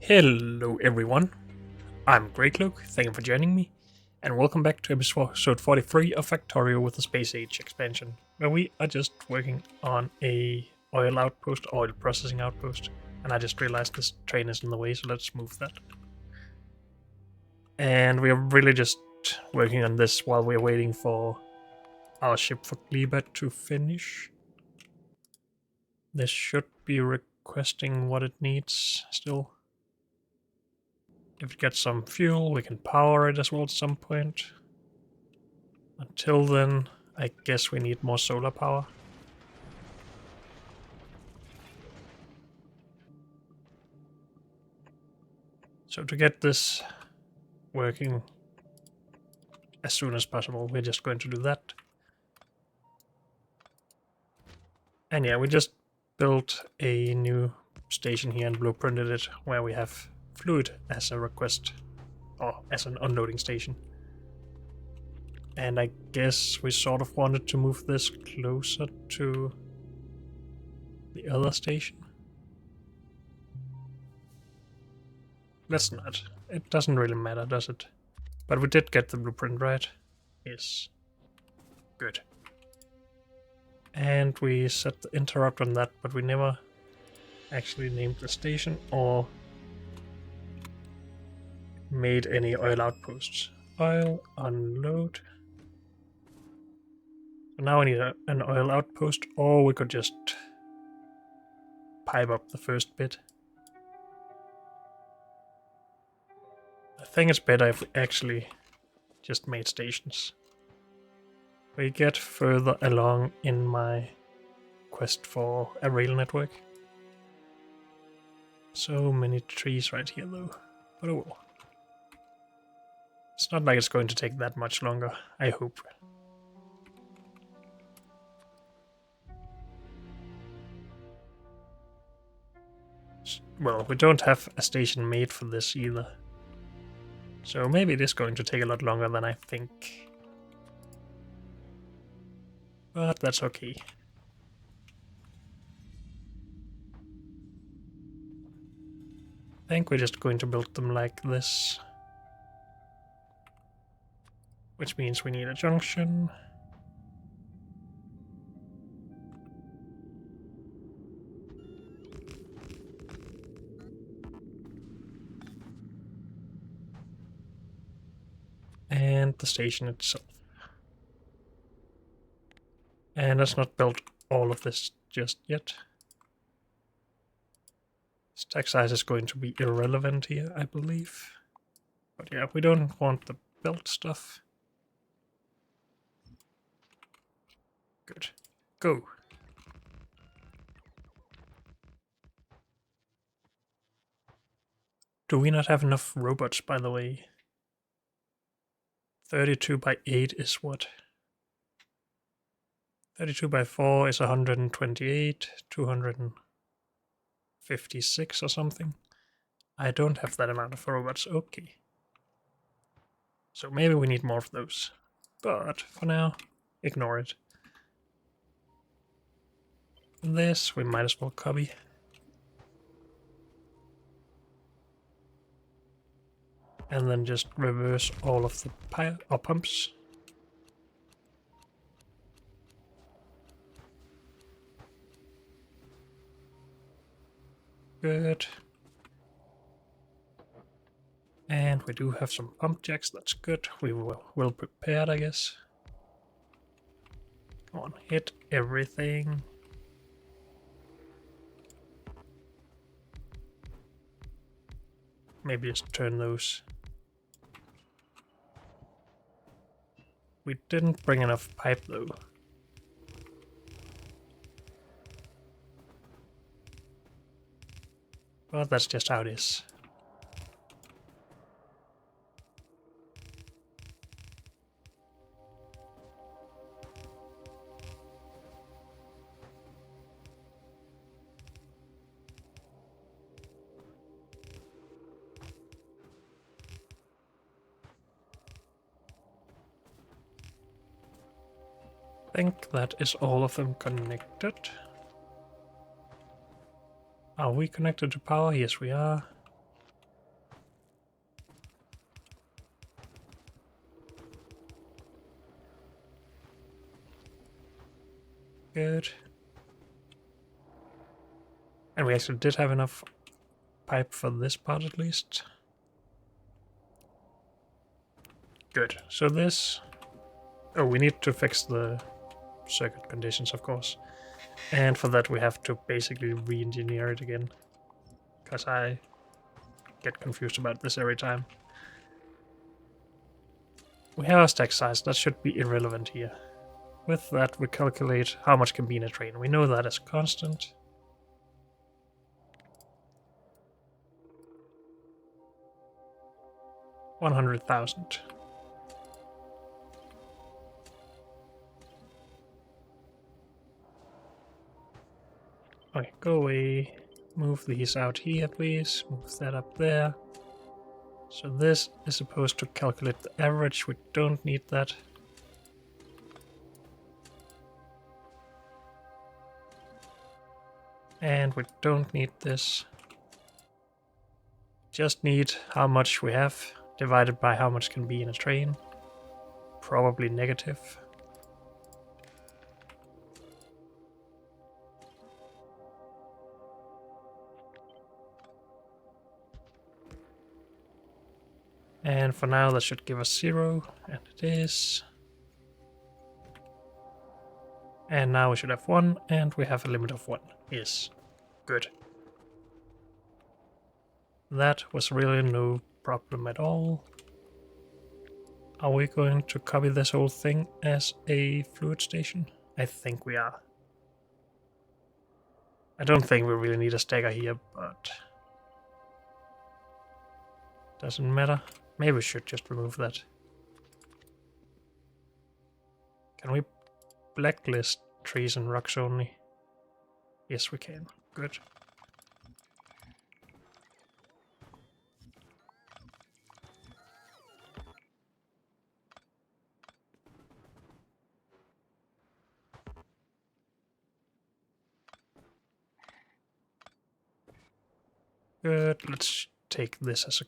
Hello everyone, I'm Greycloak, thank you for joining me, and welcome back to episode 43 of Factorio with the Space Age expansion, where we are just working on a oil processing outpost, and I just realized this train is in the way, so let's move that. And we are really just working on this while we're waiting for our ship for Gleba to finish. This should be requesting what it needs still. If it gets some fuel, we can power it as well at some point. Until then, I guess we need more solar power. So to get this working as soon as possible, we're just going to do that. And yeah, we just built a new station here and blueprinted it where we have fluid as a request, or as an unloading station. And I guess we sort of wanted to move this closer to the other station. Let's not. It doesn't really matter, does it? But we did get the blueprint right. Yes. Good. And we set the interrupt on that, but we never actually named the station or made any oil outposts. Oil unload. So now I need an oil outpost, or we could just pipe up the first bit. I think it's better if we actually just made stations. We get further along in my quest for a rail network. So many trees right here though, but oh well. It's not like it's going to take that much longer, I hope. Well, we don't have a station made for this either. So maybe it is going to take a lot longer than I think. But that's okay. I think we're just going to build them like this. Which means we need a junction. And the station itself. And let's not build all of this just yet. Stack size is going to be irrelevant here, I believe. But yeah, we don't want the built stuff. Good. Go. Do we not have enough robots, by the way? 32 by 8 is what? 32 by 4 is 128, 256 or something. I don't have that amount of robots, okay. So maybe we need more of those. But for now, ignore it. This we might as well copy. And then just reverse all of the pumps. Good. And we do have some pump jacks, that's good. We were well prepared, I guess. Come on, hit everything. Maybe just turn those. We didn't bring enough pipe though. But that's just how it is. I think that is all of them connected. Are we connected to power? Yes, we are. Good. And we actually did have enough pipe for this part at least. Good. So this... Oh, we need to fix the circuit conditions, of course. And for that we have to basically re-engineer it again. Because I get confused about this every time. We have a stack size, that should be irrelevant here. With that we calculate how much can be in a train. We know that is constant. $100,000. Okay, go away. Move these out here, please. Move that up there. So this is supposed to calculate the average. We don't need that. And we don't need this. Just need how much we have divided by how much can be in a train. Probably negative. And for now that should give us 0, and it is. And now we should have 1, and we have a limit of 1. Yes. Good. That was really no problem at all. Are we going to copy this whole thing as a fluid station? I think we are. I don't think we really need a stacker here, but... doesn't matter. Maybe we should just remove that. Can we blacklist trees and rocks only? Yes, we can. Good. Good. Let's take this as a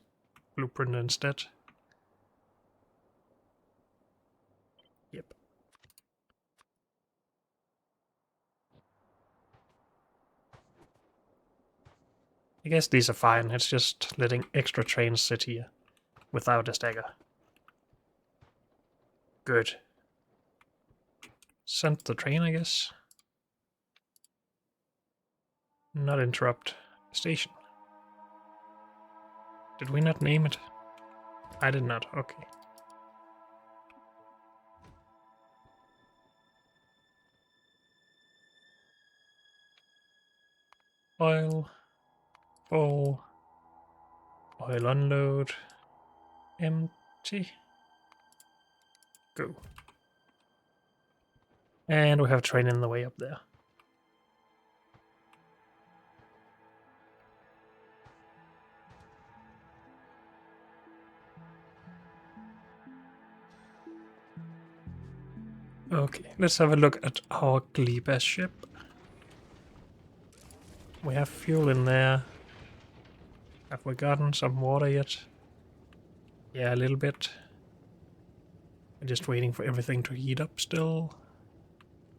blueprint instead. Yep. I guess these are fine. It's just letting extra trains sit here without a stacker. Good. Send the train, I guess. Not interrupt station. Did we not name it? I did not. Okay. Oil. Full. Oil unload. Empty. Go. And we have a train in the way up there. Okay, let's have a look at our Gleba ship. We have fuel in there. Have we gotten some water yet? Yeah, a little bit. I'm just waiting for everything to heat up still.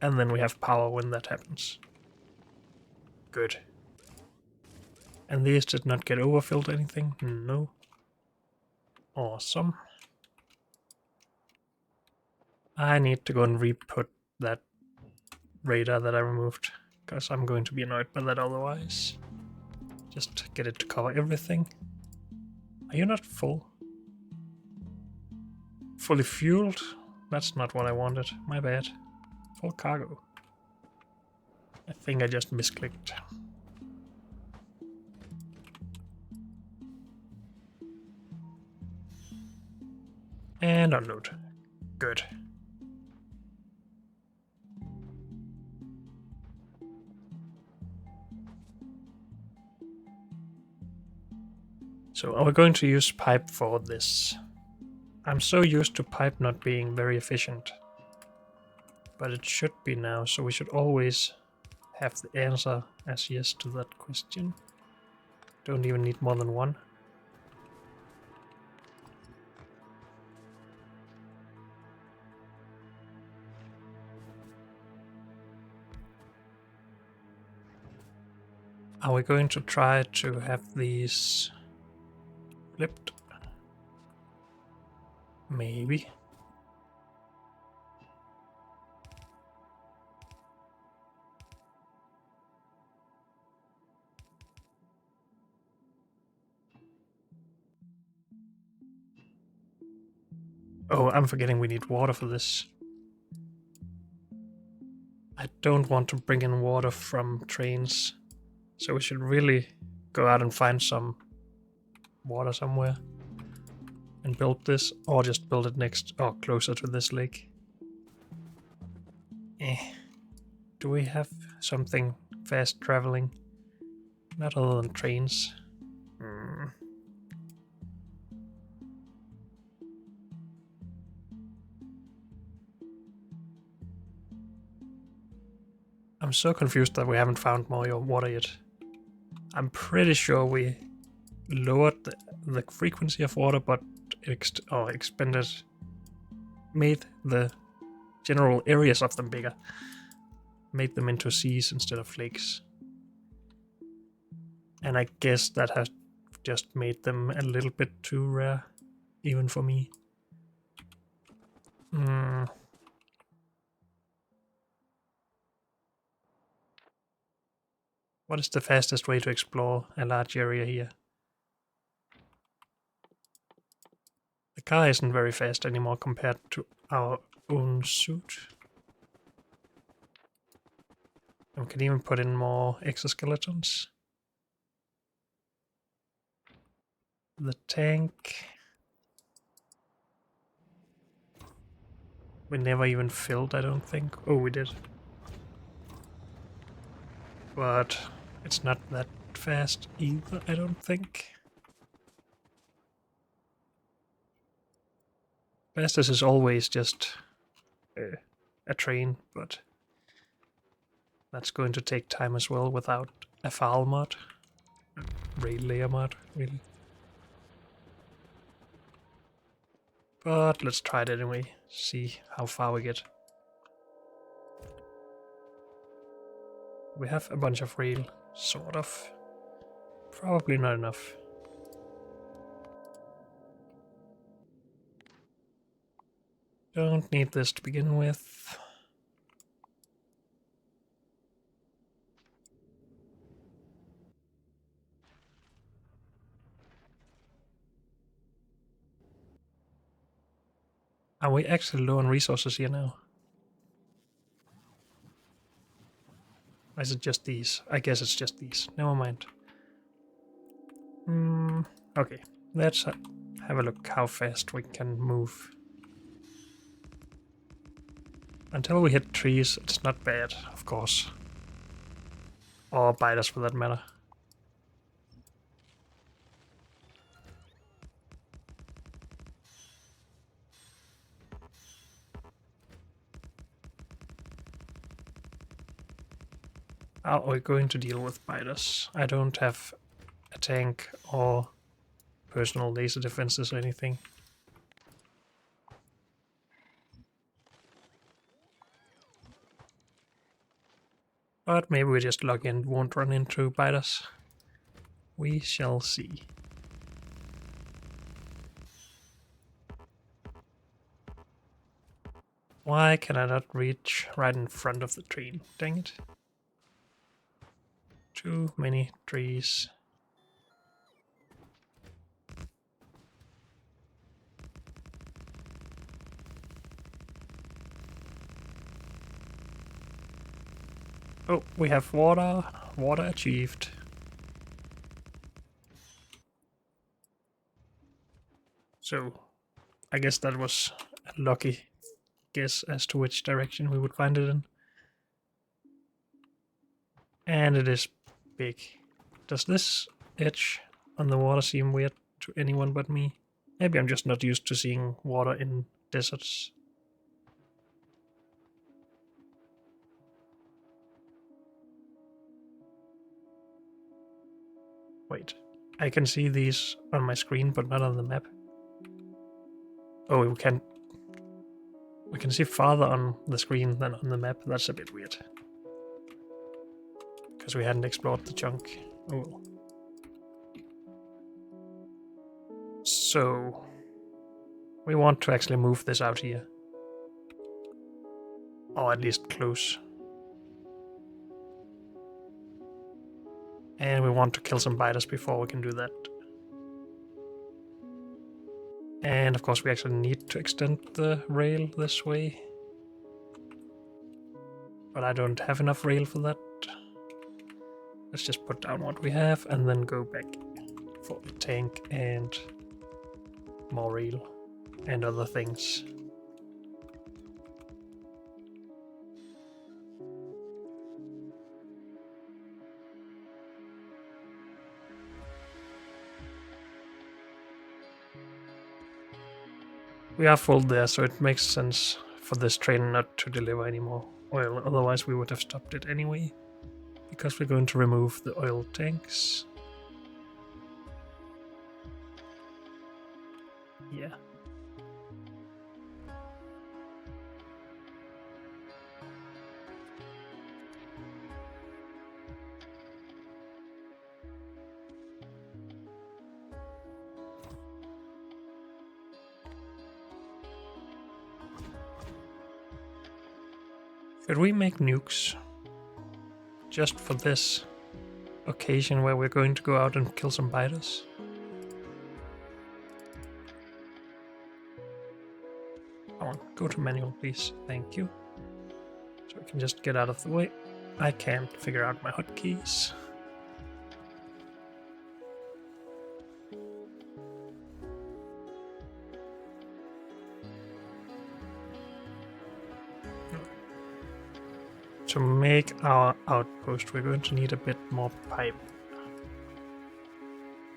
And then we have power when that happens. Good. And these did not get overfilled or anything? No. Awesome. I need to go and re-put that radar that I removed, because I'm going to be annoyed by that otherwise. Just get it to cover everything. Are you not full? Fully fueled? That's not what I wanted. My bad. Full cargo. I think I just misclicked. And unload. Good. So are we going to use pipe for this? I'm so used to pipe not being very efficient. But it should be now, so we should always have the answer as yes to that question. Don't even need more than one. Are we going to try to have these flipped? Maybe. Oh, I'm forgetting we need water for this. I don't want to bring in water from trains, so we should really go out and find some water somewhere and build this, or just build it next or closer to this lake. Do we have something fast traveling? Not other than trains. I'm so confused that we haven't found more water yet. I'm pretty sure we lowered the frequency of water, but expanded, made the general areas of them bigger. Made them into seas instead of lakes. And I guess that has just made them a little bit too rare, even for me. What is the fastest way to explore a large area here? The car isn't very fast anymore compared to our own suit. And we can even put in more exoskeletons. The tank. We never even filled, I don't think. Oh, we did. But it's not that fast either, I don't think. Fastest is always just a train, but that's going to take time as well without a FAL mod. Rail layer mod, really. But let's try it anyway, see how far we get. We have a bunch of rail, sort of. Probably not enough. Don't need this to begin with. Are we actually low on resources here now? Or is it just these? I guess it's just these. Never mind. Okay, let's have a look how fast we can move. Until we hit trees, it's not bad, of course. Or biters for that matter. How are we going to deal with biters? I don't have a tank or personal laser defenses or anything. But maybe we just log in, won't run into biters. We shall see. Why can I not reach right in front of the train? Dang it. Too many trees. Oh, we have water. Water achieved. So, I guess that was a lucky guess as to which direction we would find it in. And it is big. Does this edge on the water seem weird to anyone but me? Maybe I'm just not used to seeing water in deserts. Wait, I can see these on my screen, but not on the map. Oh, we can see farther on the screen than on the map. That's a bit weird. Because we hadn't explored the chunk. Oh. So we want to actually move this out here. Or at least close. And we want to kill some biters before we can do that. And of course we actually need to extend the rail this way. But I don't have enough rail for that. Let's just put down what we have and then go back for the tank and more rail and other things. We are full there, so it makes sense for this train not to deliver any more oil. Otherwise we would have stopped it anyway. Because we're going to remove the oil tanks. Yeah. Should we make nukes? Just for this occasion where we're going to go out and kill some biters? Come on, go to manual please, thank you. So we can just get out of the way. I can't figure out my hotkeys. To make our outpost, we're going to need a bit more pipe.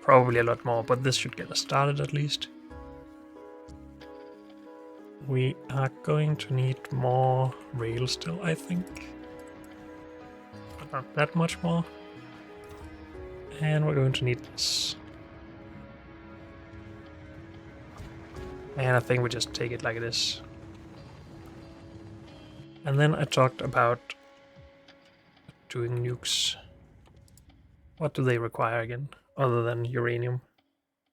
Probably a lot more, but this should get us started at least. We are going to need more rail still, I think. But not that much more. And we're going to need this. And I think we just take it like it is. And then I talked about doing nukes. What do they require again, other than uranium?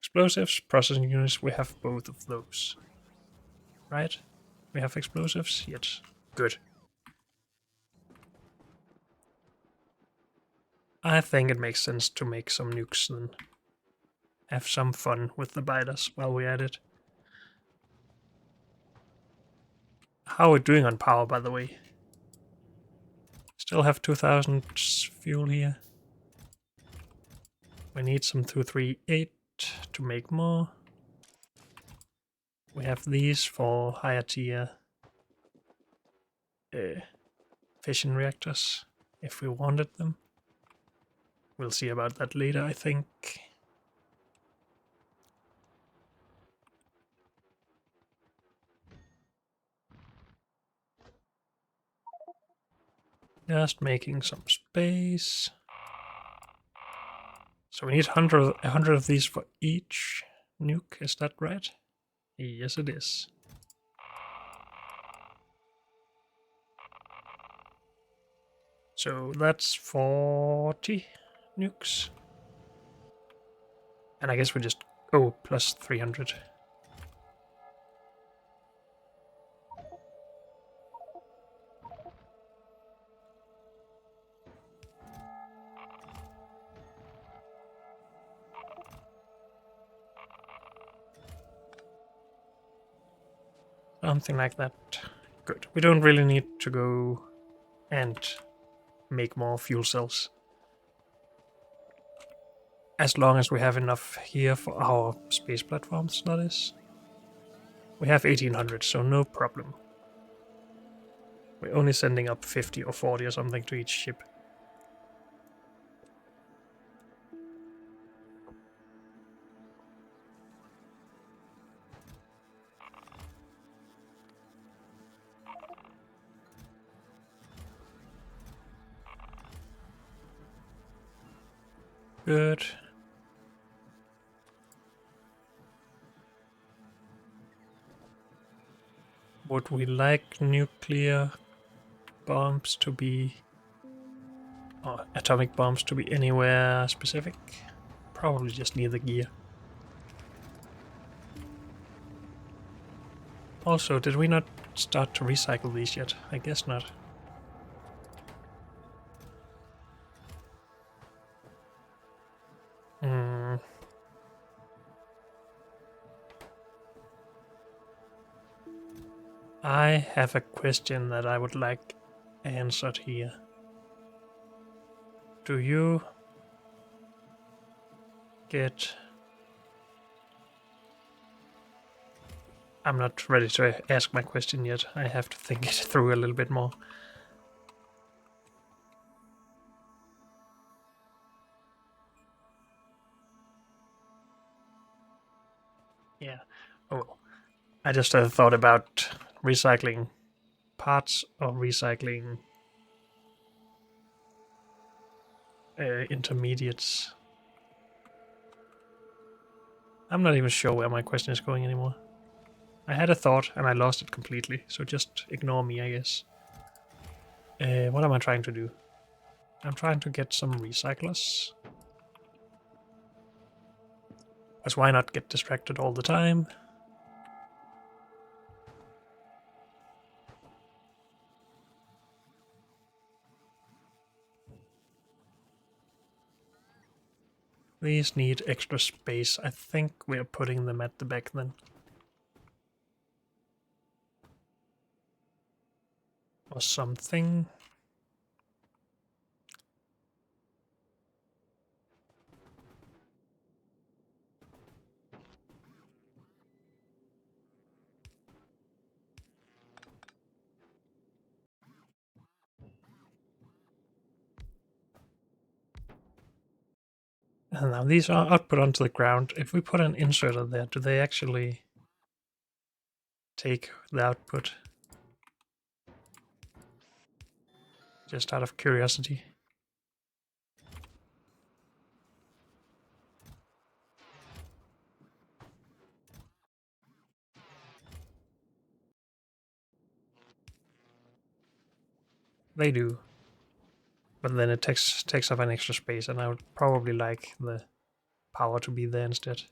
Explosives, processing units, we have both of those. Right? We have explosives? Yes. Good. I think it makes sense to make some nukes then. Have some fun with the biters while we're at it. How are we doing on power, by the way? Still have 2000 fuel here. We need some 238 to make more. We have these for higher tier fission reactors, if we wanted them. We'll see about that later, I think. Just making some space. So we need 100 of these for each nuke, is that right? Yes, it is. So that's 40 nukes. And I guess we just... Oh, plus 300. Something like that. Good. We don't really need to go and make more fuel cells. As long as we have enough here for our space platforms, that is. We have 1800, so no problem. We're only sending up 50 or 40 or something to each ship. Good. Would we like nuclear bombs to be atomic bombs to be anywhere specific. Probably just near the gear. Also, did we not start to recycle these yet? I guess not. I have a question that I would like answered here. Do you get... I'm not ready to ask my question yet. I have to think it through a little bit more. Yeah. Oh, I just thought about recycling parts or recycling intermediates. I'm not even sure where my question is going anymore. I had a thought and I lost it completely, so just ignore me, I guess. What am I trying to do? I'm trying to get some recyclers. Because why not get distracted all the time? These need extra space. I think we're putting them at the back then. Or something. And now these are output onto the ground. If we put an inserter there, do they actually take the output? Just out of curiosity. They do. But then it takes up an extra space, and I would probably like the power to be there instead.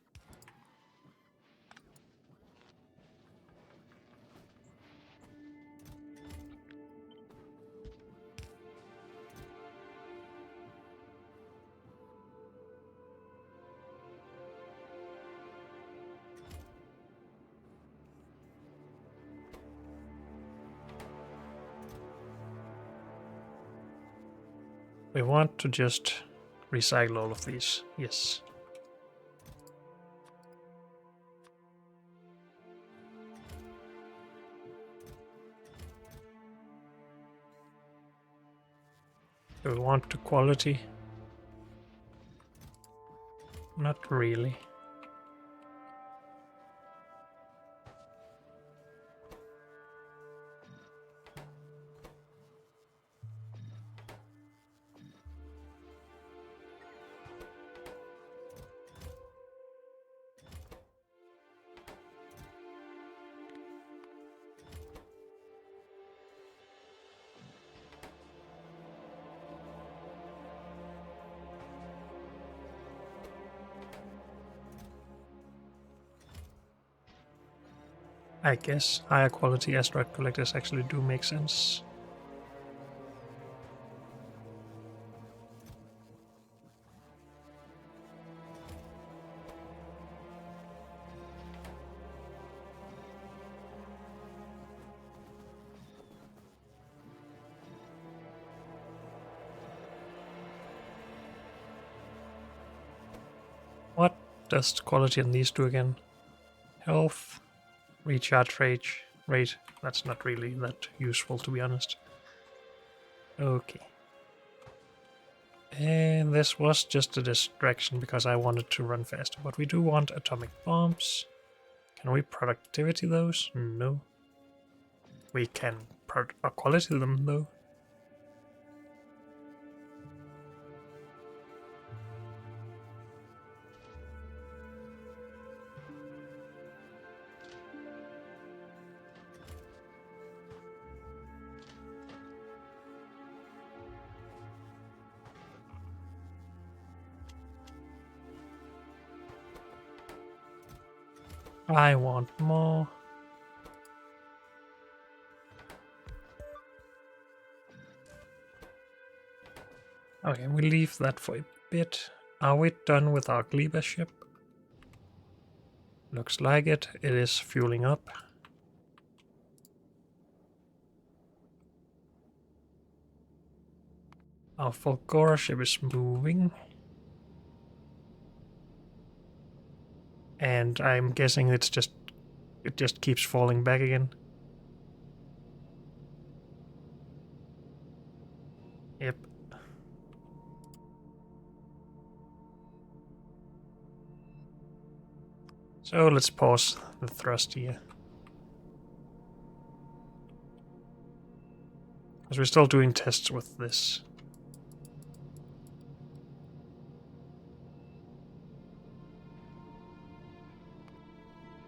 We want to just recycle all of these. Yes. Do we want to quality? Not really. I guess higher quality asteroid collectors actually do make sense. What does quality on these do again? Health, recharge rate. That's not really that useful, to be honest. Okay. And this was just a distraction because I wanted to run faster. But we do want atomic bombs. Can we productivity those? No. We can quality them though. I want more. Okay, we leave that for a bit. Are we done with our Gleba ship? Looks like it. It is fueling up. Our Fulgora ship is moving. And I'm guessing it just keeps falling back again. Yep. So let's pause the thrust here. Because we're still doing tests with this.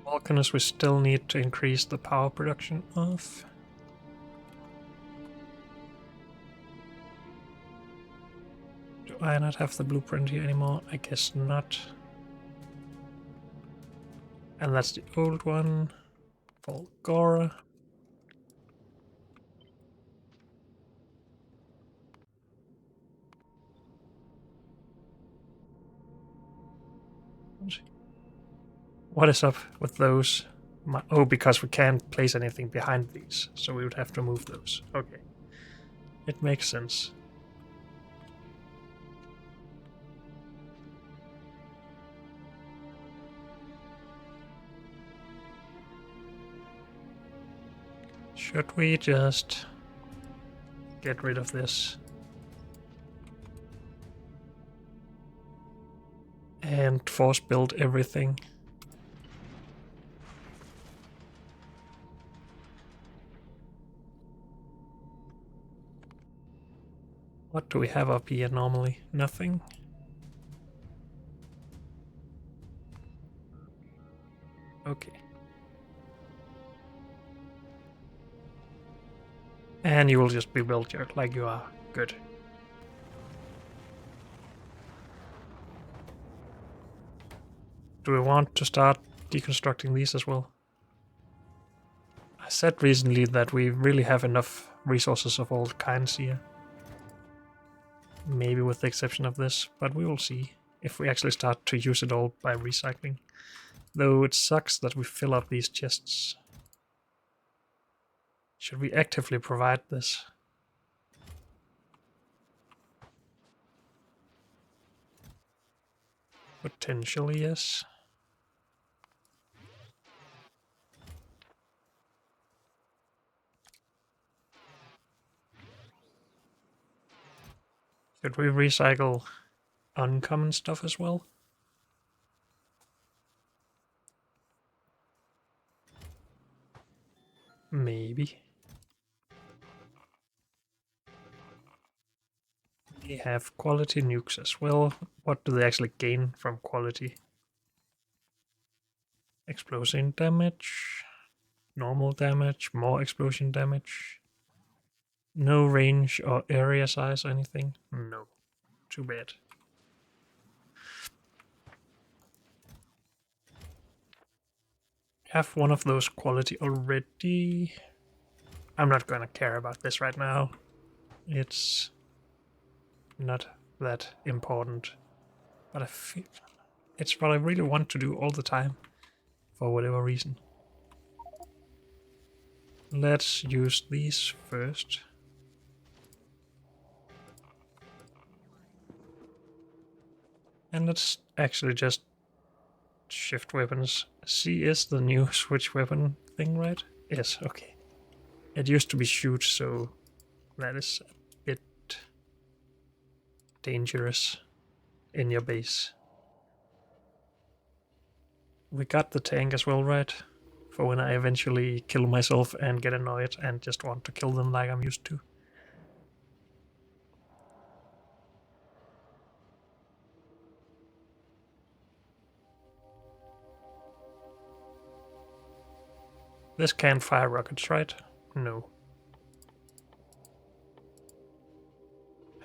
Vulcanus we still need to increase the power production of. Do I not have the blueprint here anymore? I guess not. And that's the old one. Fulgora. What is up with those? Oh, because we can't place anything behind these, so we would have to move those. Okay. It makes sense. Should we just get rid of this? And force build everything? What do we have up here normally? Nothing? Okay. And you will just be built here like you are. Good. Do we want to start deconstructing these as well? I said recently that we really have enough resources of all kinds here. Maybe with the exception of this, but we will see if we actually start to use it all by recycling. Though it sucks that we fill up these chests. Should we actively provide this? Potentially, yes. Should we recycle uncommon stuff as well? Maybe. They have quality nukes as well. What do they actually gain from quality? Explosion damage, normal damage, more explosion damage. No range or area size or anything? No. Too bad. Have one of those quality already. I'm not gonna care about this right now. It's not that important. But I feel it's what I really want to do all the time. For whatever reason. Let's use these first. And let's actually just shift weapons. C is the new switch weapon thing, right? Yes, okay. It used to be shoot, so that is a bit dangerous in your base. We got the tank as well, right? For when I eventually kill myself and get annoyed and just want to kill them like I'm used to. This can't fire rockets, right? No.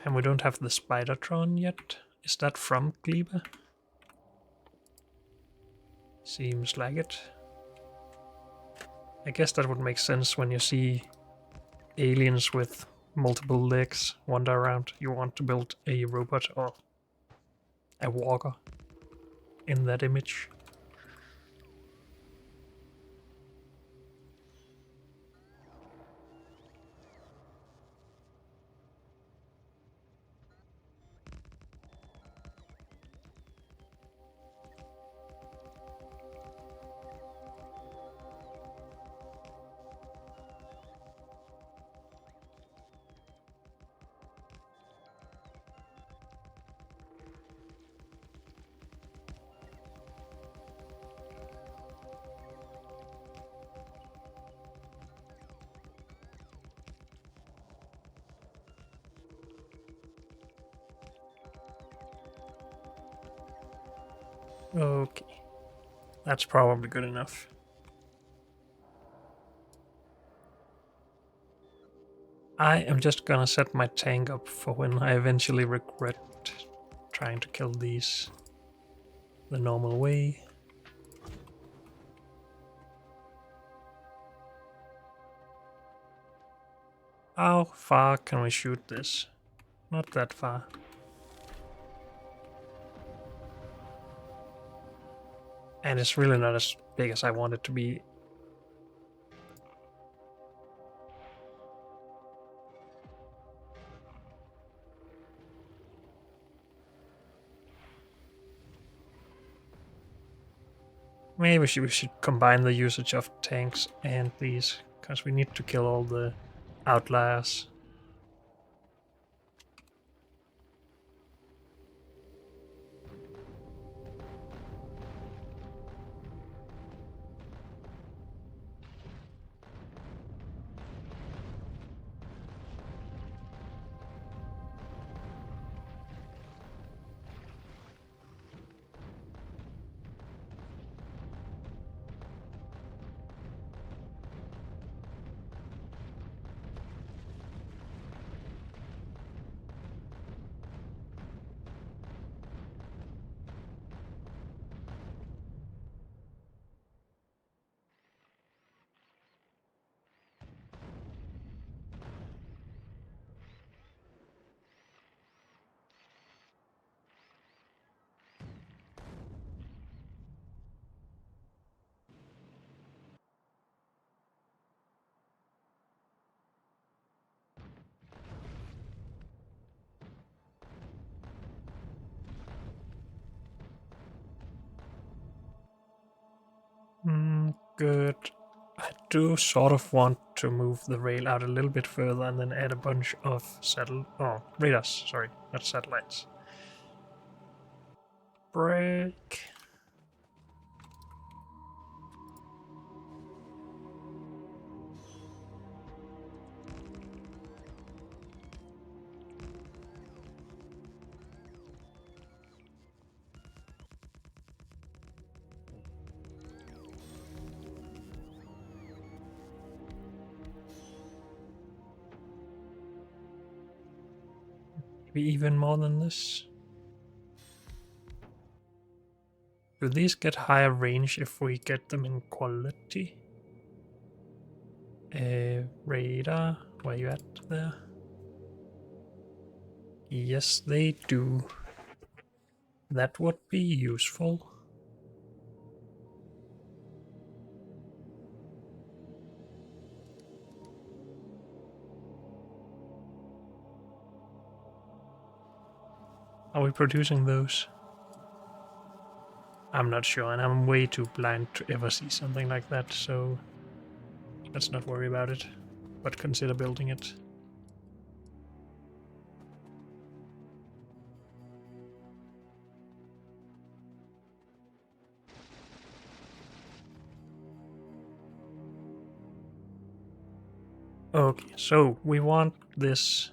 And we don't have the Spidertron yet. Is that from Gleba? Seems like it. I guess that would make sense when you see aliens with multiple legs wander around. You want to build a robot or a walker in that image. Okay, that's probably good enough. I am just gonna set my tank up for when I eventually regret trying to kill these the normal way. How far can we shoot this? Not that far. And it's really not as big as I want it to be. Maybe we should combine the usage of tanks and these, because we need to kill all the outliers. Good. I do sort of want to move the rail out a little bit further and then add a bunch of radars, sorry, not satellites. Break. Maybe even more than this. Do these get higher range if we get them in quality? Radar, where you at there? Yes, they do. That would be useful. Are we producing those? I'm not sure, and I'm way too blind to ever see something like that, so let's not worry about it, but consider building it. Okay, so we want this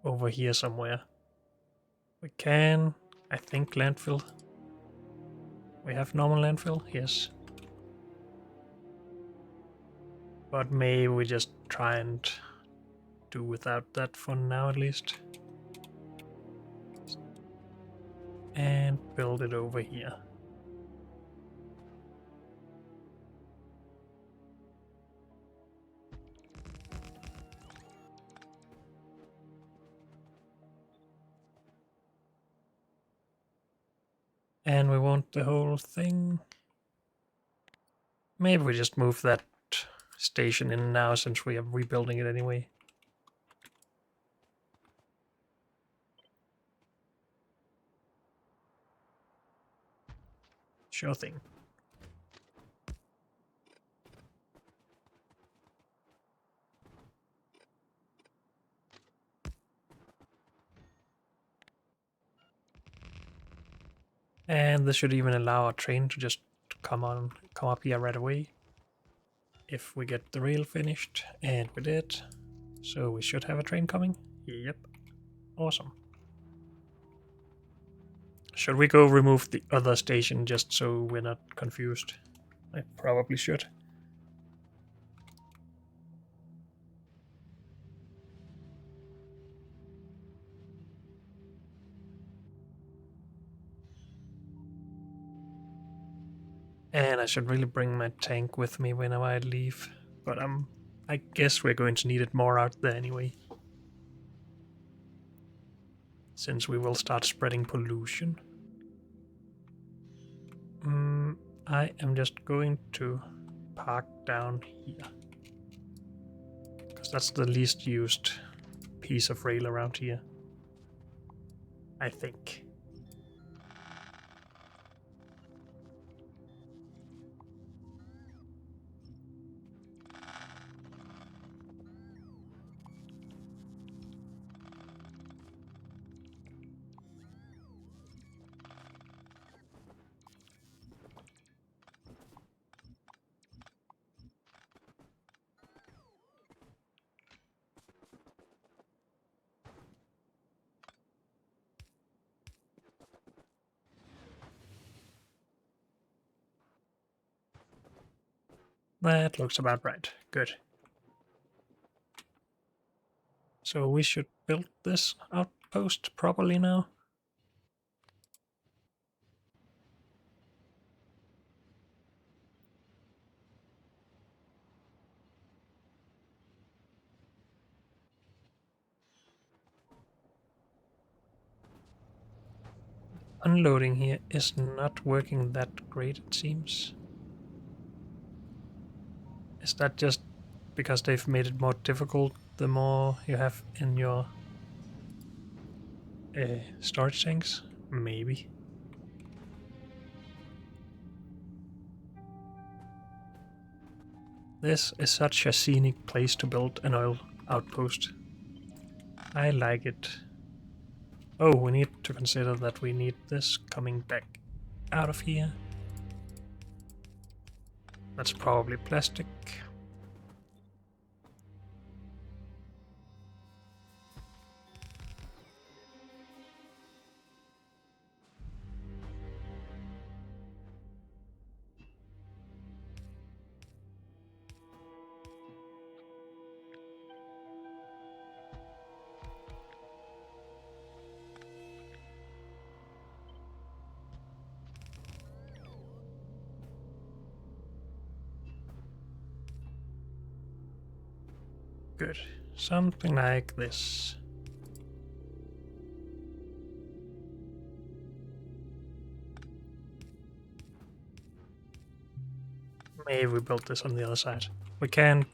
over here somewhere. We can, I think, landfill. We have normal landfill, yes. But maybe we just try and do without that for now at least. And build it over here. And we want the whole thing. Maybe we just move that station in now since we are rebuilding it anyway. Sure thing. And this should even allow our train to just come up here right away. If we get the rail finished, and we did. So we should have a train coming. Yep. Awesome. Should we go remove the other station just so we're not confused? I probably should. And I should really bring my tank with me whenever I leave. But I guess we're going to need it more out there anyway. Since we will start spreading pollution. I am just going to park down here. Because that's the least used piece of rail around here. I think. That looks about right. Good. So we should build this outpost properly now. Unloading here is not working that great, it seems. Is that just because they've made it more difficult the more you have in your storage tanks? Maybe. This is such a scenic place to build an oil outpost. I like it. Oh, we need to consider that we need this coming back out of here. That's probably plastic. Good. Something like this. Maybe we build this on the other side. We can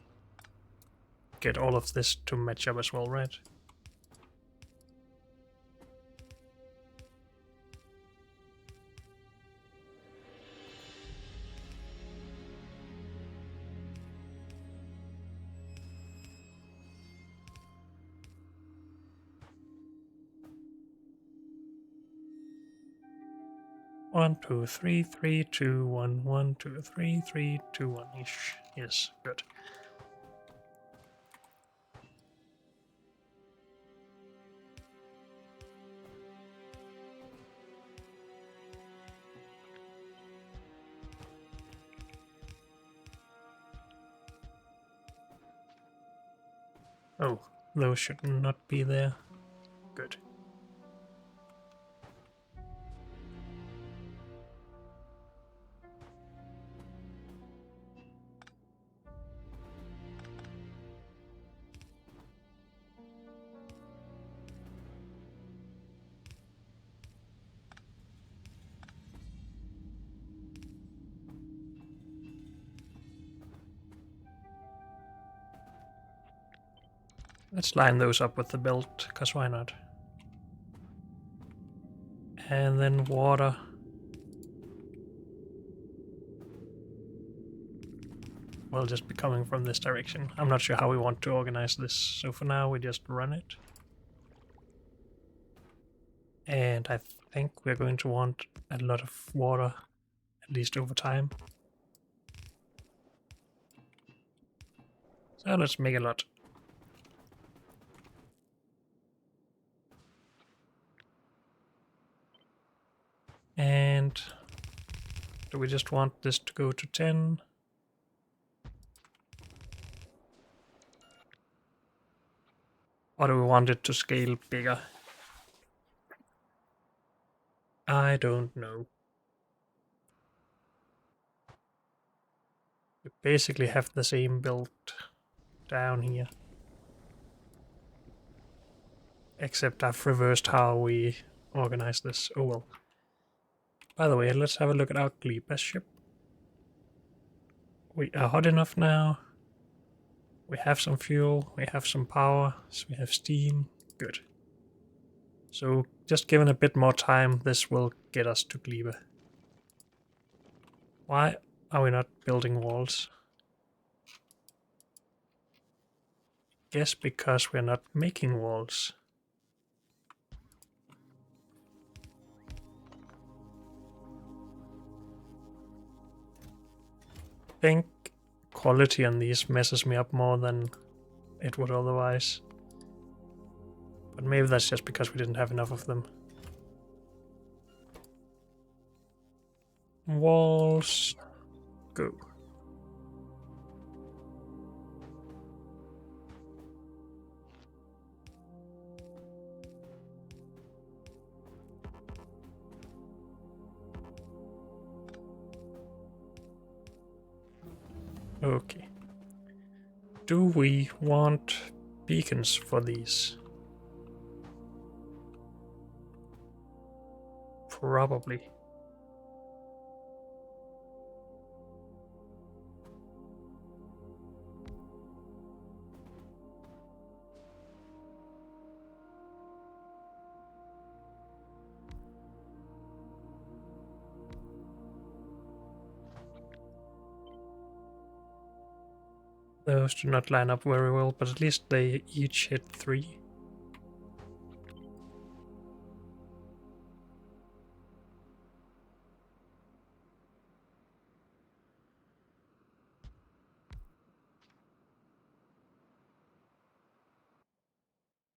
get all of this to match up as well, right? One, two, three, 3, 2, 1, 1, 2, 3, 3, 2, 1 ish. Yes, good. Oh, those should not be there. Good. Let's line those up with the belt, because why not? And then water. Will just be coming from this direction. I'm not sure how we want to organize this, so for now we just run it. And I think we're going to want a lot of water, at least over time. So let's make a lot. And do we just want this to go to 10? Or do we want it to scale bigger? I don't know. We basically have the same build down here. Except I've reversed how we organize this. Oh well. By the way, let's have a look at our Gleba ship. We are hot enough now. We have some fuel, we have some power, so we have steam. Good. So just given a bit more time, this will get us to Gleba. Why are we not building walls? Guess because we're not making walls. I think quality on these messes me up more than it would otherwise. But maybe that's just because we didn't have enough of them. Walls. Go. Okay. Do we want beacons for these? Probably. Those do not line up very well, but at least they each hit 3.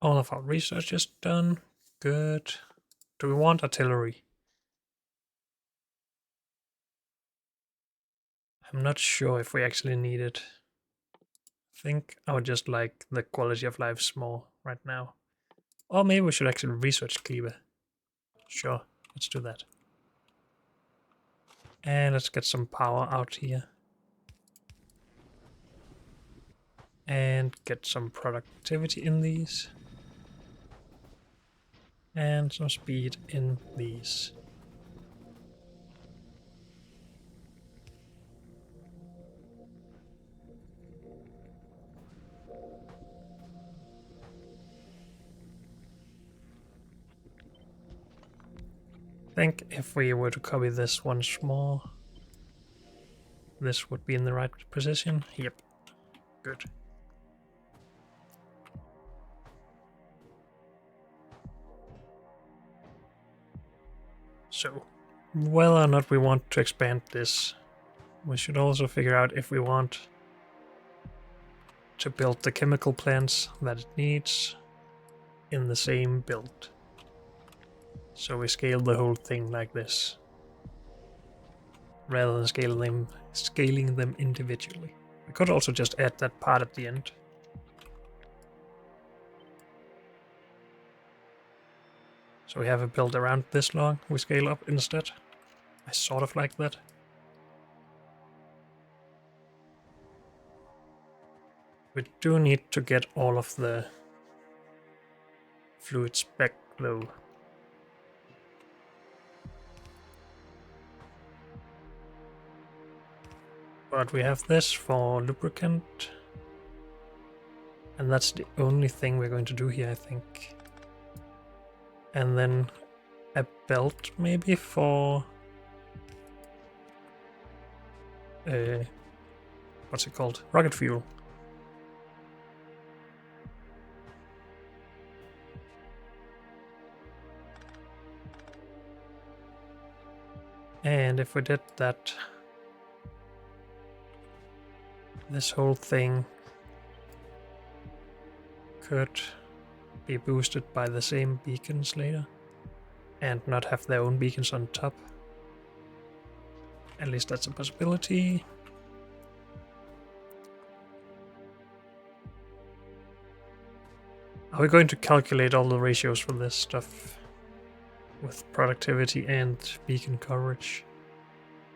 All of our research is done. Good. Do we want artillery? I'm not sure if we actually need it. I think I would just like the quality of life small right now. Or maybe we should actually research Cleaver. Sure, let's do that. And let's get some power out here. And get some productivity in these. And some speed in these. I think if we were to copy this once more, this would be in the right position. Yep, good. So, whether or not we want to expand this, we should also figure out if we want to build the chemical plants that it needs in the same build. So we scale the whole thing like this, rather than scaling them individually. We could also just add that part at the end. So we have a build around this long, we scale up instead. I sort of like that. We do need to get all of the fluids back though. But we have this for lubricant. And that's the only thing we're going to do here, I think. And then a belt maybe for... what's it called? Rocket fuel. And if we did that, this whole thing could be boosted by the same beacons later and not have their own beacons on top. At least that's a possibility. Are we going to calculate all the ratios for this stuff with productivity and beacon coverage?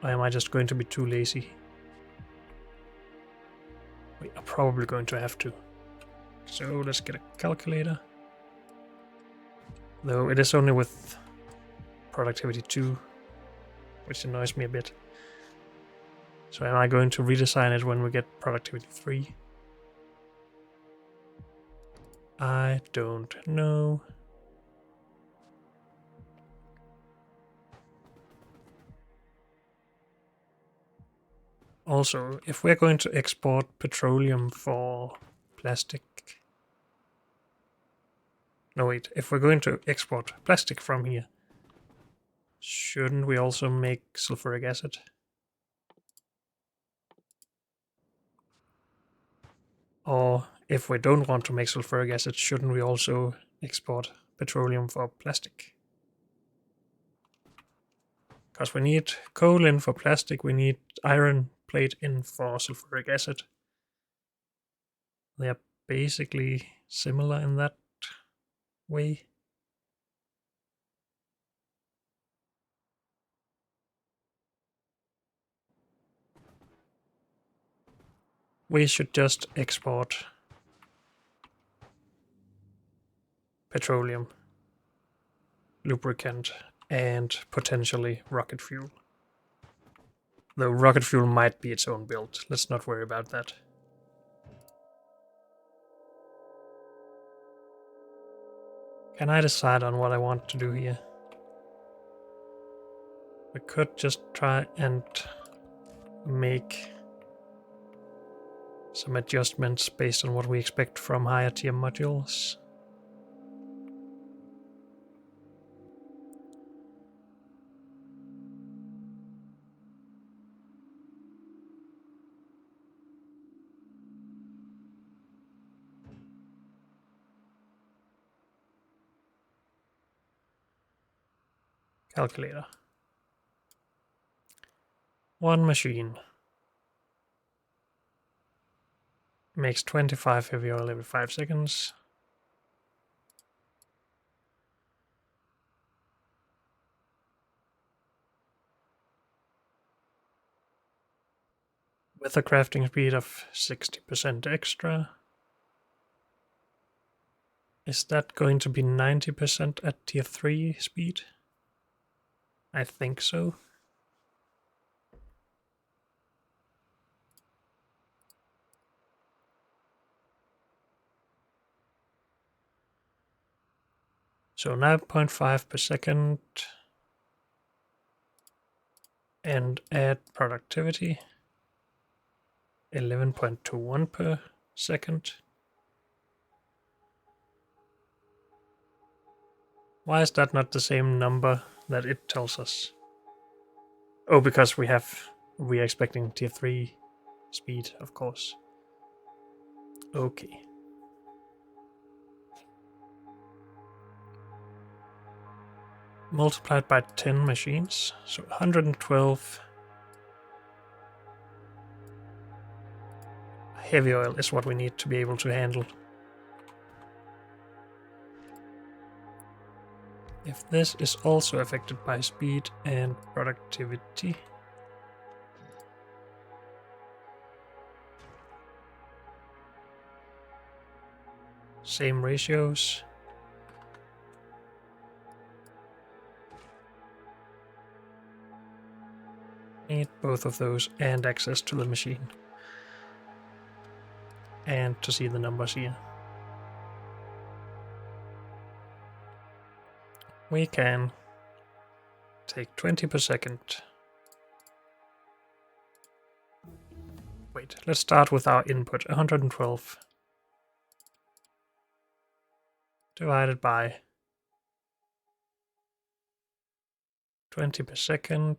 Or am I just going to be too lazy? We are probably going to have to. So let's get a calculator. Though it is only with productivity 2, which annoys me a bit. So am I going to redesign it when we get productivity 3? I don't know. Also, if we're going to export petroleum for plastic... No, wait. If we're going to export plastic from here, shouldn't we also make sulfuric acid? Or if we don't want to make sulfuric acid, shouldn't we also export petroleum for plastic? Because we need coal in for plastic, we need iron plate in for sulfuric acid. They are basically similar in that way. We should just export petroleum, lubricant, and potentially rocket fuel. Though rocket fuel might be its own build. Let's not worry about that. Can I decide on what I want to do here? We could just try and make some adjustments based on what we expect from higher tier modules. Calculator. One machine makes 25 heavy oil every 5 seconds. With a crafting speed of 60% extra. Is that going to be 90% at tier 3 speed? I think so. So 9.5 per second. And add productivity. 11.21 per second. Why is that not the same number that it tells us? Oh, because we are expecting tier 3 speed, of course. Okay. Multiplied by 10 machines, so 112 heavy oil is what we need to be able to handle. If this is also affected by speed and productivity, same ratios. Need both of those and access to the machine. and to see the numbers here. We can take 20 per second. Wait, let's start with our input, 112 divided by 20 per second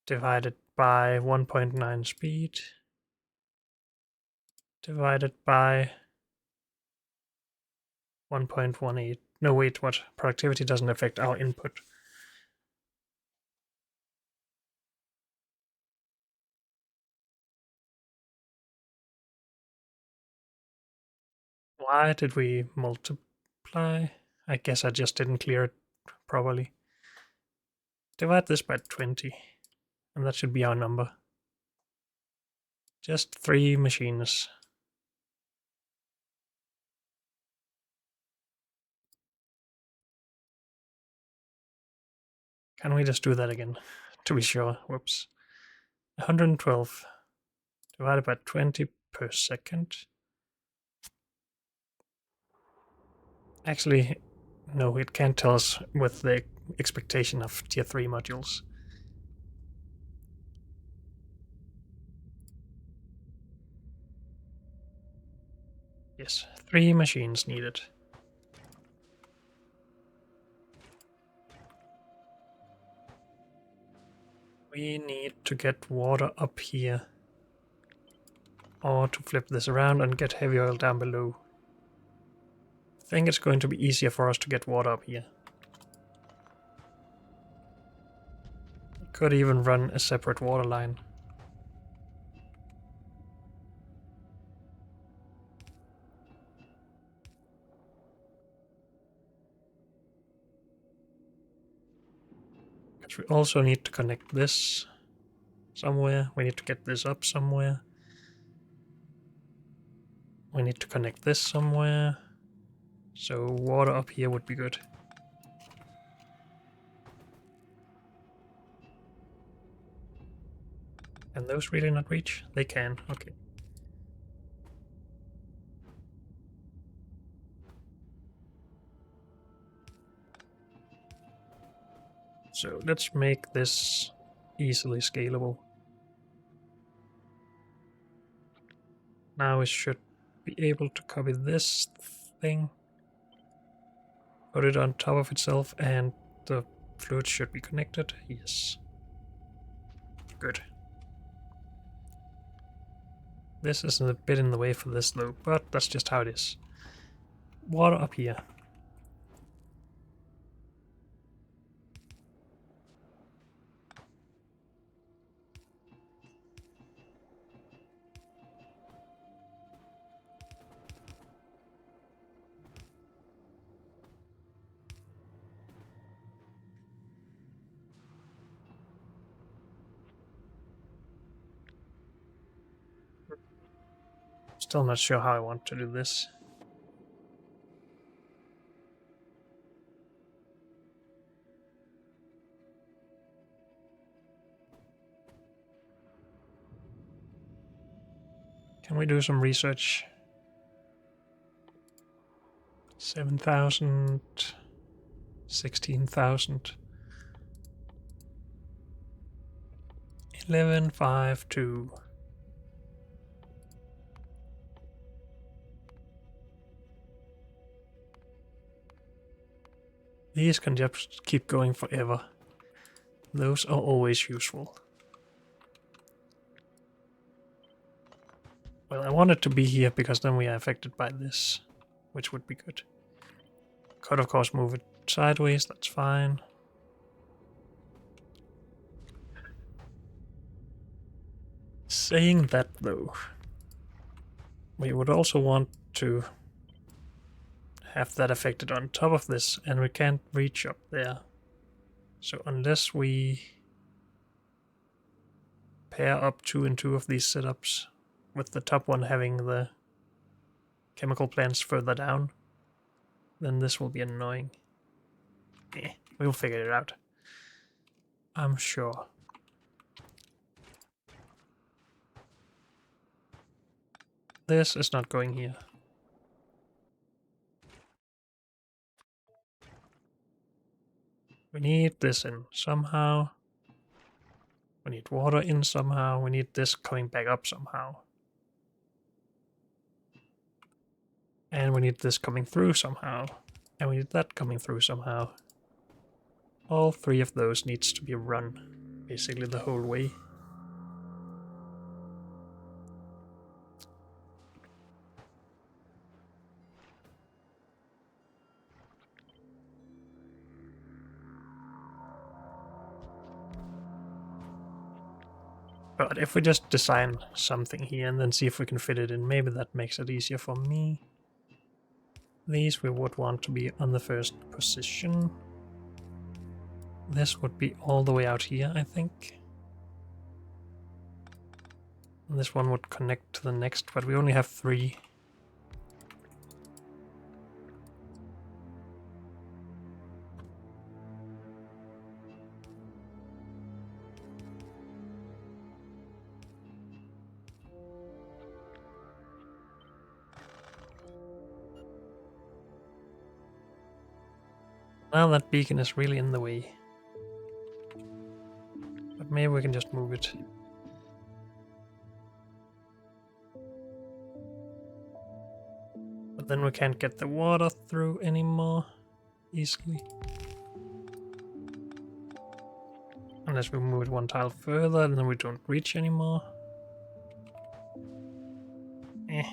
divided by 1.9 speed divided by 1.18. No, wait, what? Productivity doesn't affect our input. Why did we multiply? I guess I just didn't clear it properly. Divide this by 20, and that should be our number. Just 3 machines. Can we just do that again? To be sure. Whoops. 112 divided by 20 per second. Actually, no, it can't tell us with the expectation of tier 3 modules. Yes, 3 machines needed. We need to get water up here. Or to flip this around and get heavy oil down below. I think it's going to be easier for us to get water up here. Could even run a separate water line. But we also need to connect this somewhere. We need to get this up somewhere. We need to connect this somewhere. So water up here would be good. Can those really not reach? They can, okay. So let's make this easily scalable. Now we should be able to copy this thing, put it on top of itself, and the fluid should be connected. Yes. Good. This is a bit in the way for this though, but that's just how it is. Water up here. Still not sure how I want to do this. Can we do some research? 7,000, 16,000, 1152. These can just keep going forever. Those are always useful. Well, I want it to be here because then we are affected by this, which would be good. Could of course move it sideways, that's fine. Saying that though, we would also want to have that affected on top of this, and we can't reach up there. So unless we pair up 2 and 2 of these setups, with the top one having the chemical plants further down, then this will be annoying. We'll figure it out. I'm sure. This is not going here. We need this in somehow. We need water in somehow. We need this coming back up somehow. And we need this coming through somehow. And we need that coming through somehow. All three of those needs to be run, basically the whole way. But if we just design something here and then see if we can fit it in, maybe that makes it easier for me. These we would want to be on the first position. This would be all the way out here, I think. And this one would connect to the next, but we only have 3. Now that beacon is really in the way. But maybe we can just move it. But then we can't get the water through anymore easily. Unless we move it 1 tile further and then we don't reach anymore. Eh.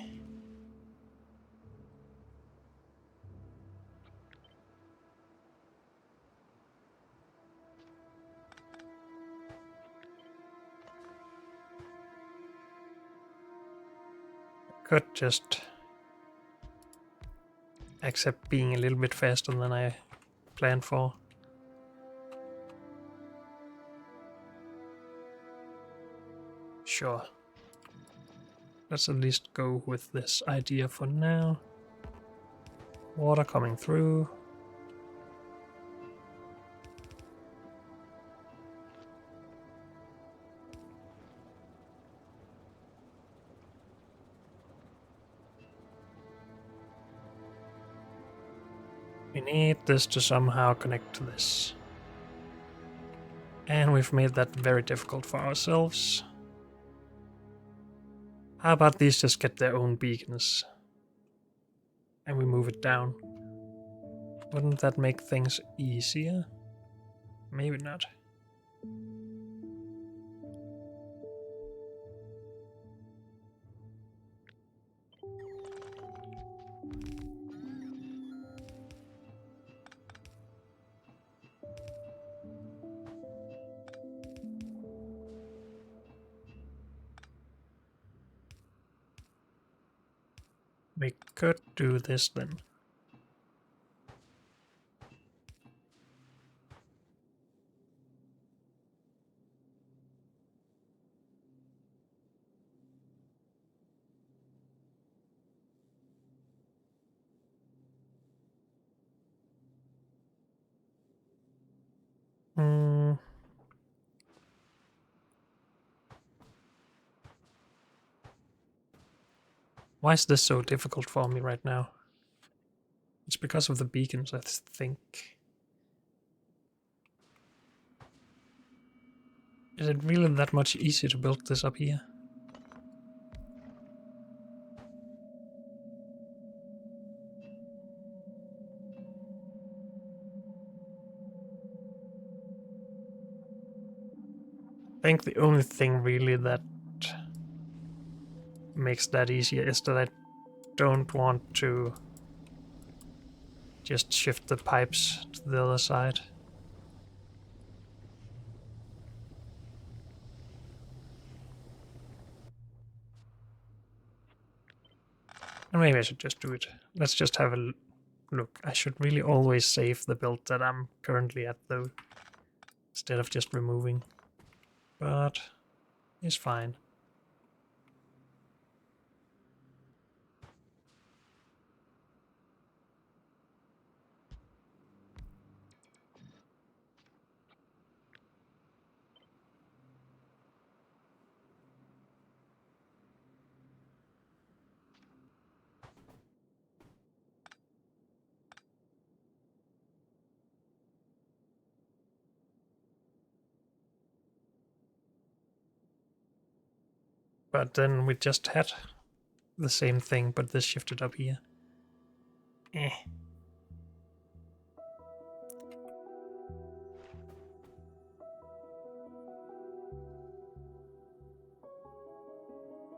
Could just accept being a little bit faster than I planned for. Sure. Let's at least go with this idea for now. Water coming through. We need this to somehow connect to this. And we've made that very difficult for ourselves. How about these just get their own beacons? And we move it down. Wouldn't that make things easier? Maybe not. We could do this then. Why is this so difficult for me right now? It's because of the beacons, I think. Is it really that much easier to build this up here? I think the only thing really that makes that easier is that I don't want to just shift the pipes to the other side. And maybe I should just do it. Let's just have a look. I should really always save the build that I'm currently at though, instead of just removing. But it's fine. But then we just had the same thing, but this shifted up here. Eh.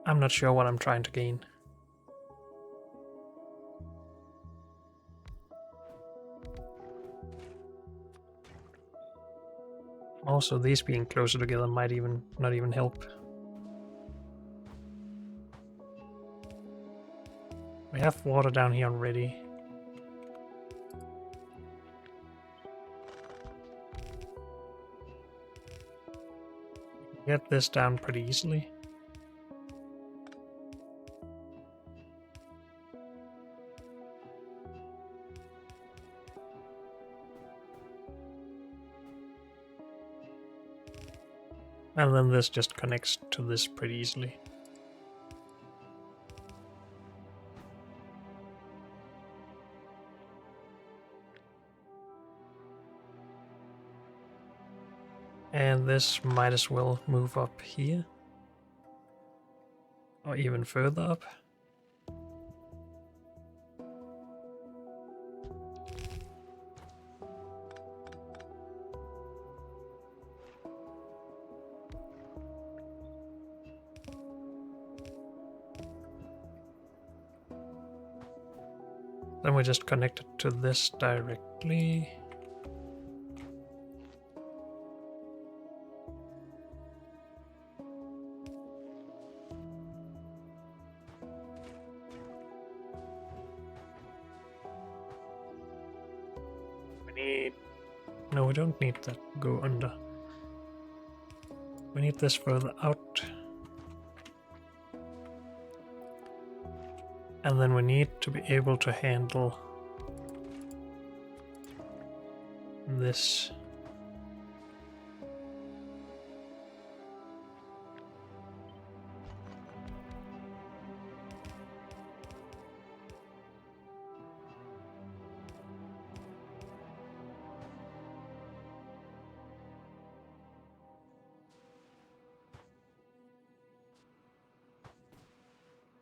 I'm not sure what I'm trying to gain. Also, these being closer together might not even help. We have water down here already. Get this down pretty easily. And then this just connects to this pretty easily. And this might as well move up here. Or even further up. Then we just connect it to this directly. No, we don't need that go under. We need this further out. And then we need to be able to handle this.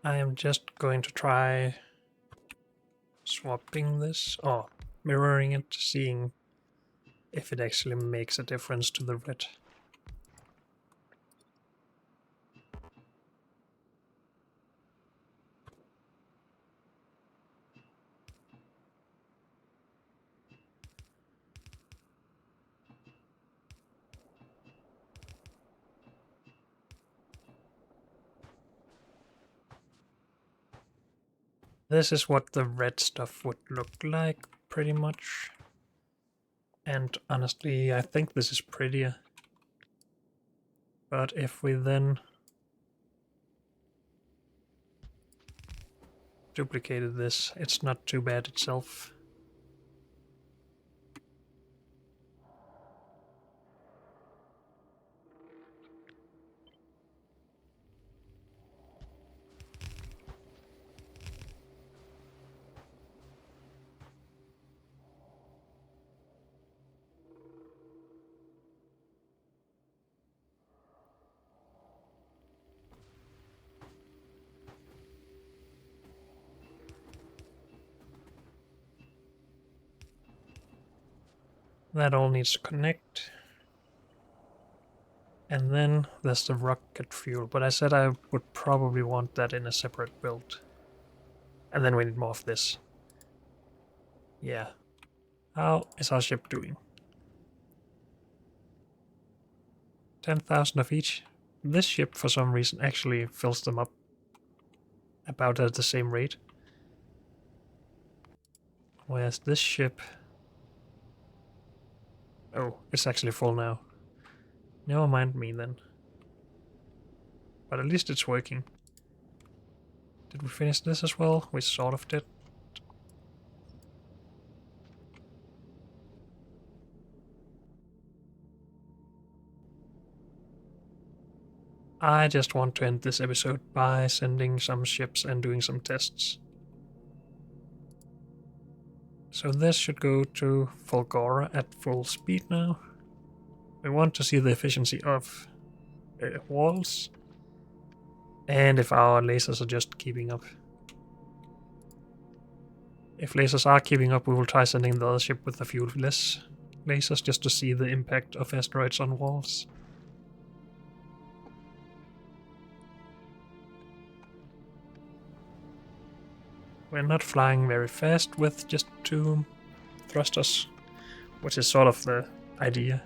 I am just going to try swapping this, or mirroring it, seeing if it actually makes a difference to the red. This is what the red stuff would look like, pretty much. And honestly, I think this is prettier. But if we then duplicated this, it's not too bad itself. That all needs to connect. And then there's the rocket fuel, but I said I would probably want that in a separate build. And then we need more of this. Yeah. How is our ship doing? 10,000 of each. This ship, for some reason, actually fills them up about at the same rate. Whereas this ship... Oh, it's actually full now. Never mind me then. But at least it's working. Did we finish this as well? We sort of did. I just want to end this episode by sending some ships and doing some tests. So this should go to Fulgora at full speed now. We want to see the efficiency of walls. And if our lasers are just keeping up. If lasers are keeping up, we will try sending the other ship with a few less lasers just to see the impact of asteroids on walls. We're not flying very fast with just 2 thrusters, which is sort of the idea.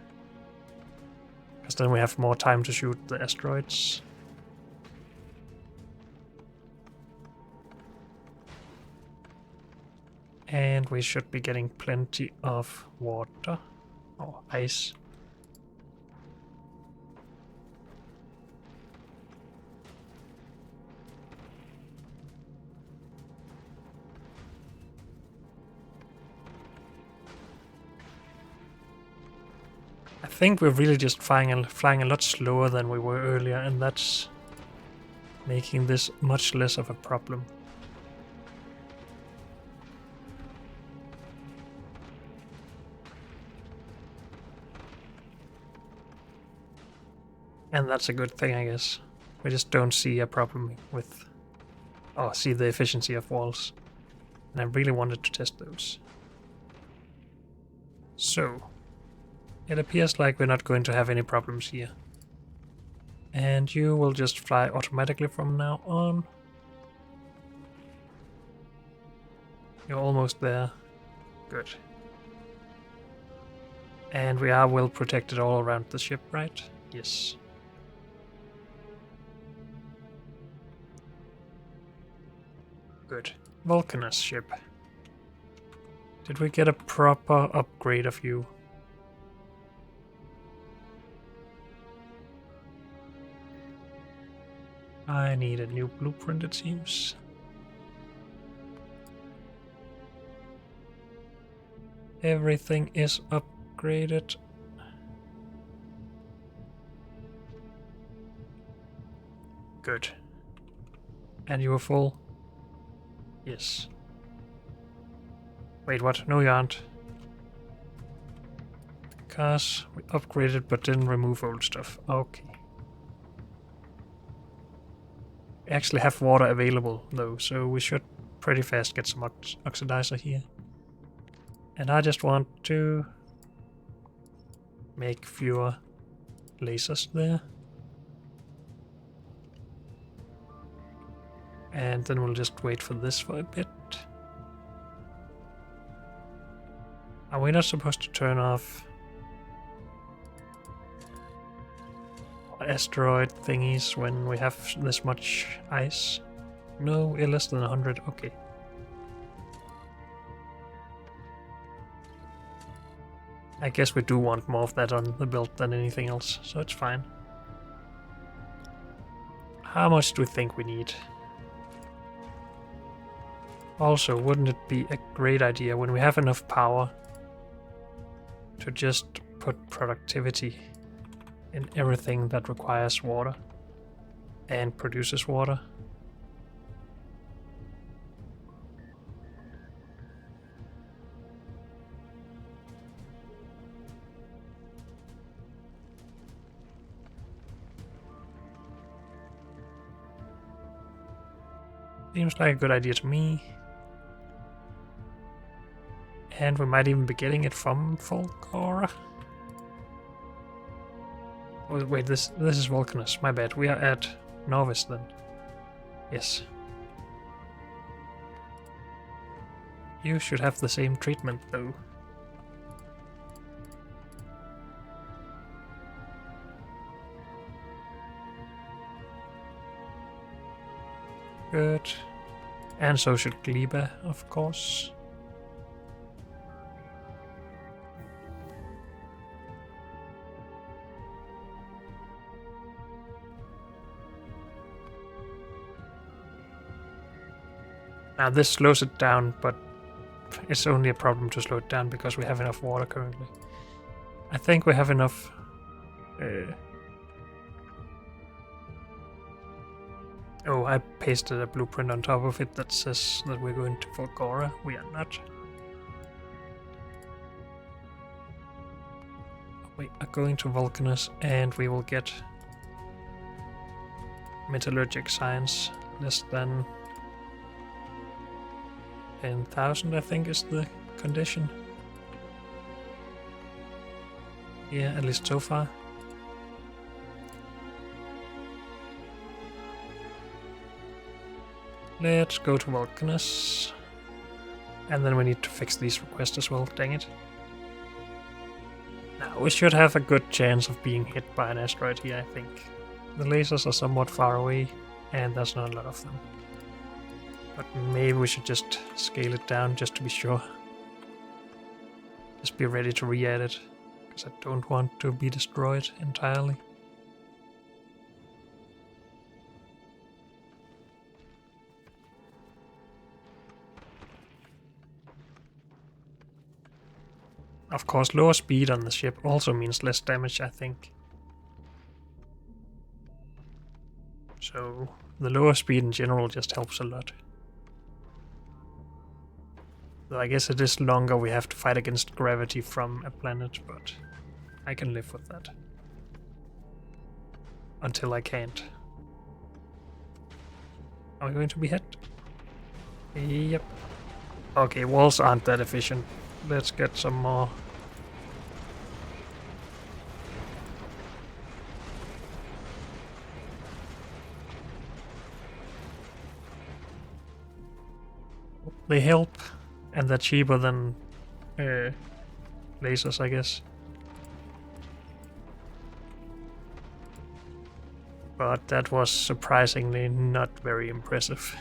Because then we have more time to shoot the asteroids. And we should be getting plenty of water or ice. I think we're really just flying a lot slower than we were earlier, and that's making this much less of a problem. And that's a good thing, I guess. We just don't see a problem with... or see the efficiency of walls. And I really wanted to test those. So, it appears like we're not going to have any problems here. And you will just fly automatically from now on. You're almost there. Good. And we are well protected all around the ship, right? Yes. Good. Vulcanus ship. Did we get a proper upgrade of you? I need a new blueprint, it seems. Everything is upgraded. Good. And you are full? Yes. Wait, what? No, you aren't. Because we upgraded but didn't remove old stuff. Okay. We actually have water available though, so we should pretty fast get some oxidizer here. And I just want to make fewer lasers there. And then we'll just wait for this for a bit. Are we not supposed to turn off asteroid thingies when we have this much ice? No, less than 100, okay. I guess we do want more of that on the build than anything else, so it's fine. How much do we think we need? Also, wouldn't it be a great idea when we have enough power to just put productivity in everything that requires water and produces water? Seems like a good idea to me. And we might even be getting it from Fulgora. Oh, wait, this is Vulcanus. My bad. We are at Novice then. Yes. You should have the same treatment though. Good. And so should Gleba, of course. Now this slows it down, but it's only a problem to slow it down because we have enough water currently. I think we have enough... Oh, I pasted a blueprint on top of it that says that we're going to Fulgora. We are not. We are going to Vulcanus and we will get metallurgic science. Less than 10,000, I think, is the condition. Yeah, at least so far. Let's go to Vulcanus. And then we need to fix these requests as well, dang it. Now, we should have a good chance of being hit by an asteroid here, I think. The lasers are somewhat far away, and there's not a lot of them. But maybe we should just scale it down just to be sure. Just be ready to re-add it, because I don't want to be destroyed entirely. Of course, lower speed on the ship also means less damage, I think. So the lower speed in general just helps a lot. Though I guess it is longer we have to fight against gravity from a planet, but I can live with that. Until I can't. Are we going to be hit? Yep. Okay, walls aren't that efficient. Let's get some more. They help, and they're cheaper than lasers, I guess. But that was surprisingly not very impressive.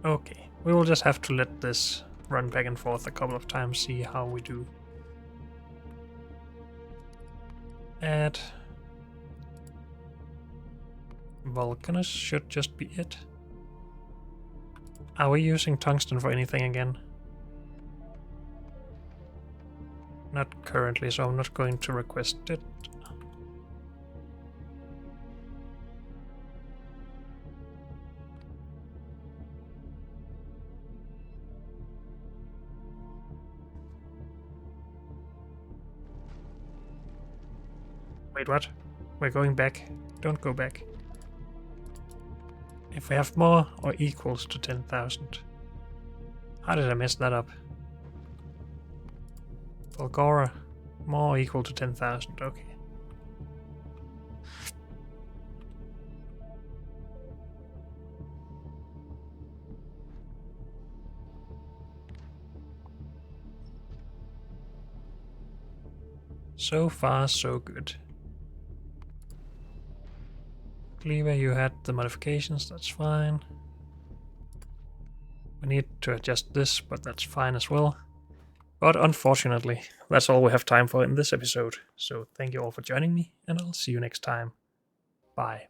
Okay, we will just have to let this run back and forth a couple of times, see how we do. Add Vulcanus should just be it. Are we using tungsten for anything again? Not currently, so I'm not going to request it. Wait, what? We're going back. Don't go back. If we have more or equals to 10,000. How did I mess that up? Bulgara, more or equal to 10,000, okay. So far, so good. Cleaver, you had the modifications, that's fine. We need to adjust this, but that's fine as well. But unfortunately, that's all we have time for in this episode. So thank you all for joining me, and I'll see you next time. Bye.